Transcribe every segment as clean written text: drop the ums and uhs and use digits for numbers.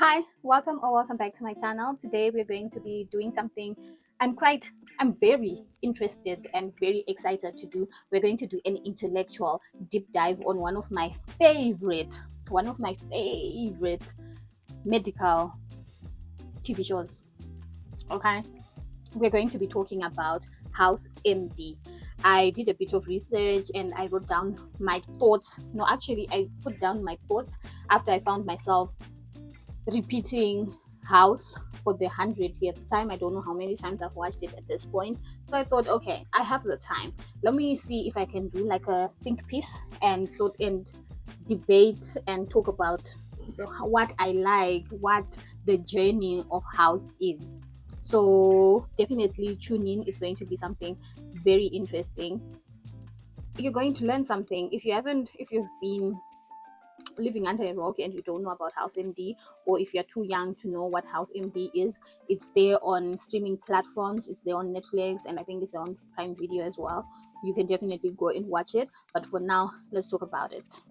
Hi, welcome or welcome back to my channel. Today we're going to be doing something I'm very interested and very excited to do. We're going to do an intellectual deep dive on one of my favorite medical TV shows. Okay, we're going to be talking about House MD. I did a bit of research and I wrote down my thoughts. No, actually, I put down my thoughts after I found myself repeating House for the 100th time. I don't know how many times I've watched it at this point. So I thought, okay, I have the time. Let me see if I can do like a think piece and sort and debate and talk about what I like, what the journey of House is. So definitely tune in. It's going to be something very interesting. You're going to learn something. If you've been living under a rock and you don't know about House MD, or if you're too young to know what House MD is, it's there on streaming platforms. It's there on Netflix, and I think it's on Prime Video as well. You can definitely go and watch it. But for now, let's talk about it.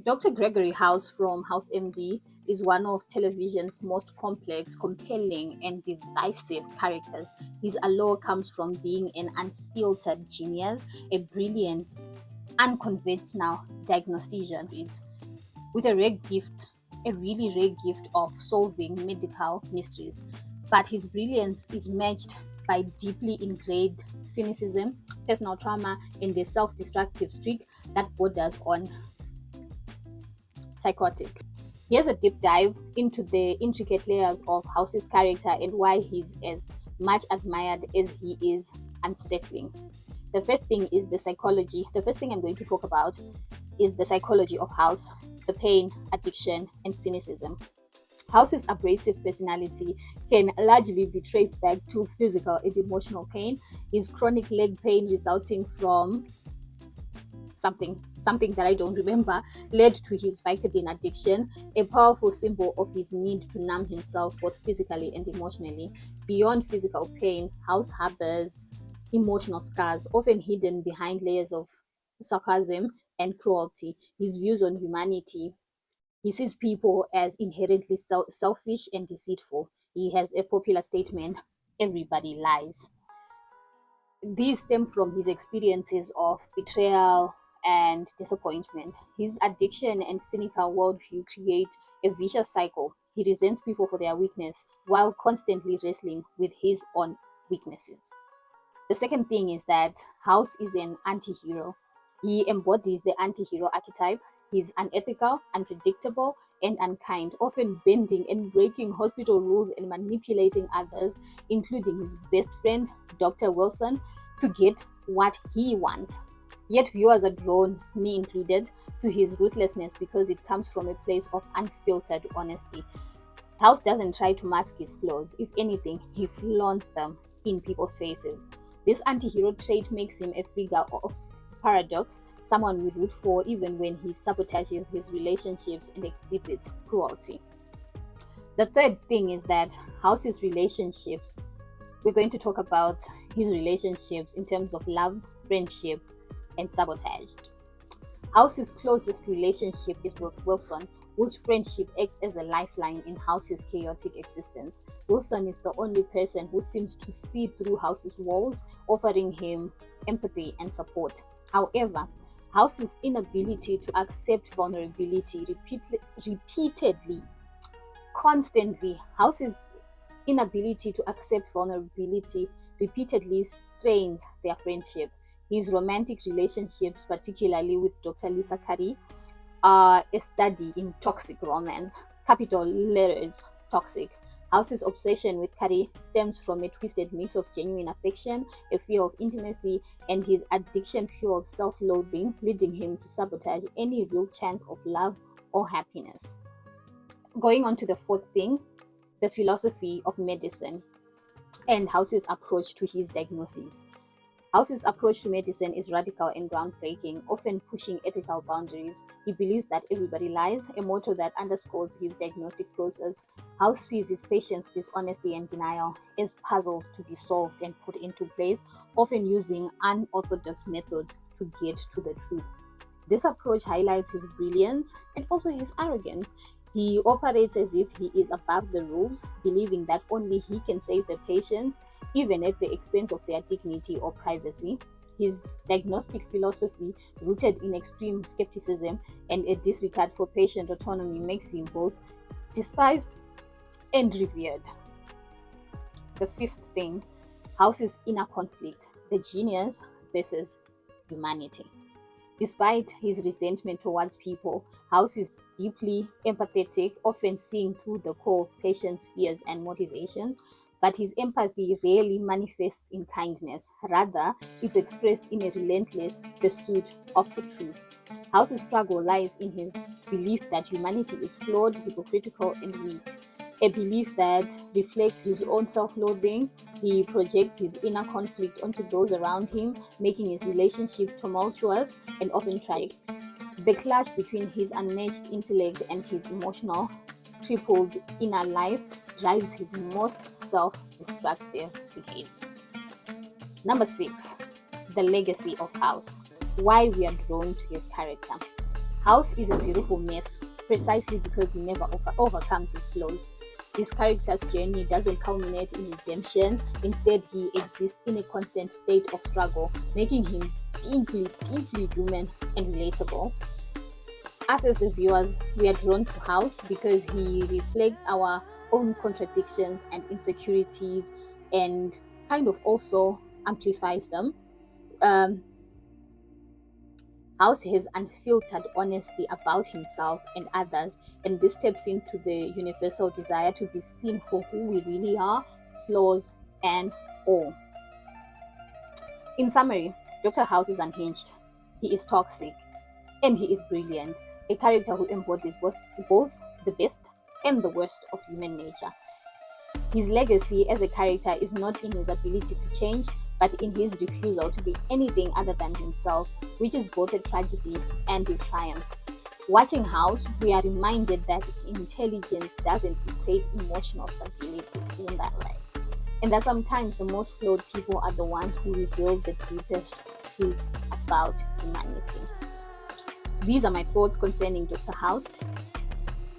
Dr. Gregory House from House MD is one of television's most complex, compelling, and divisive characters. His allure comes from being an unfiltered genius, a brilliant, unconventional diagnostician with a really rare gift of solving medical mysteries. But his brilliance is matched by deeply ingrained cynicism, personal trauma, and the self destructive streak that borders on psychotic. Here's a deep dive into the intricate layers of House's character and why he's as much admired as he is unsettling. The first thing is the psychology. The first thing I'm going to talk about is the psychology of House, the pain, addiction, and cynicism. House's abrasive personality can largely be traced back to physical and emotional pain. His chronic leg pain resulting from something that I don't remember led to his Vicodin addiction, a powerful symbol of his need to numb himself both physically and emotionally. Beyond physical pain, House harbors emotional scars, often hidden behind layers of sarcasm and cruelty. His views on humanity: he sees people as inherently selfish and deceitful. He has a popular statement: everybody lies. These stem from his experiences of betrayal and disappointment. His addiction and cynical worldview create a vicious cycle. He resents people for their weakness while constantly wrestling with his own weaknesses. The second thing is that House is an anti hero. He embodies the anti hero archetype. He's unethical, unpredictable, and unkind, often bending and breaking hospital rules and manipulating others, including his best friend, Dr. Wilson, to get what he wants. Yet viewers are drawn, me included, to his ruthlessness because it comes from a place of unfiltered honesty. House doesn't try to mask his flaws. If anything, he flaunts them in people's faces. This anti hero trait makes him a figure of paradox, someone we root for even when he sabotages his relationships and exhibits cruelty. The third thing is that House's relationships, we're going to talk about his relationships in terms of love, friendship, and sabotage. House's closest relationship is with Wilson, whose friendship acts as a lifeline in House's chaotic existence. Wilson is the only person who seems to see through House's walls, offering him empathy and support. However, House's inability to accept vulnerability repeatedly, constantly, House's inability to accept vulnerability repeatedly strains their friendship. His romantic relationships, particularly with Dr. Lisa Curry, are a study in toxic romance. Capital letters: toxic. House's obsession with Curry stems from a twisted mix of genuine affection, a fear of intimacy, and his addiction fueled self loathing, leading him to sabotage any real chance of love or happiness. Going on to the fourth thing, the philosophy of medicine and House's approach to his diagnoses. House's approach to medicine is radical and groundbreaking, often pushing ethical boundaries. He believes that everybody lies, a motto that underscores his diagnostic process. House sees his patients' dishonesty and denial as puzzles to be solved and put into place, often using unorthodox methods to get to the truth. This approach highlights his brilliance and also his arrogance. He operates as if he is above the rules, believing that only he can save the patients, even at the expense of their dignity or privacy. His diagnostic philosophy, rooted in extreme skepticism and a disregard for patient autonomy, makes him both despised and revered. The fifth thing, House's inner conflict, the genius versus humanity. Despite his resentment towards people, House is deeply empathetic, often seeing through the core of patients' fears and motivations. But his empathy rarely manifests in kindness. Rather, it's expressed in a relentless pursuit of the truth. House's struggle lies in his belief that humanity is flawed, hypocritical, and weak. A belief that reflects his own self loathing. He projects his inner conflict onto those around him, making his relationship tumultuous and often tragic. The clash between his unmatched intellect and his emotional, crippled inner life drives his most self destructive behavior. Number six, the legacy of House. Why we are drawn to his character. House is a beautiful mess precisely because he never overcomes his flaws. His character's journey doesn't culminate in redemption. Instead, he exists in a constant state of struggle, making him deeply, deeply human and relatable. Us as the viewers, we are drawn to House because he reflects our own contradictions and insecurities and kind of also amplifies them. Um, House has unfiltered honesty about himself and others, and this taps into the universal desire to be seen for who we really are, flaws and all. In summary, Dr. House is unhinged, he is toxic, and he is brilliant, a character who embodies both the best and the worst of human nature. His legacy as a character is not in his ability to change, but in his refusal to be anything other than himself, which is both a tragedy and his triumph. Watching House, we are reminded that intelligence doesn't equate emotional stability, isn't that right? And that sometimes the most flawed people are the ones who reveal the deepest truths about humanity. These are my thoughts concerning Dr. House.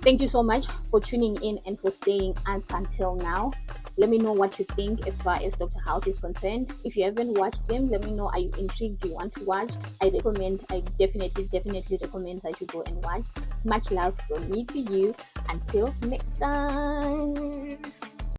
Thank you so much for tuning in and for staying up until now. Let me know what you think as far as Dr. House is concerned. If you haven't watched them, let me know, are you intrigued? Do you want to watch? I definitely recommend that you go and watch. Much love from me to you. Until next time.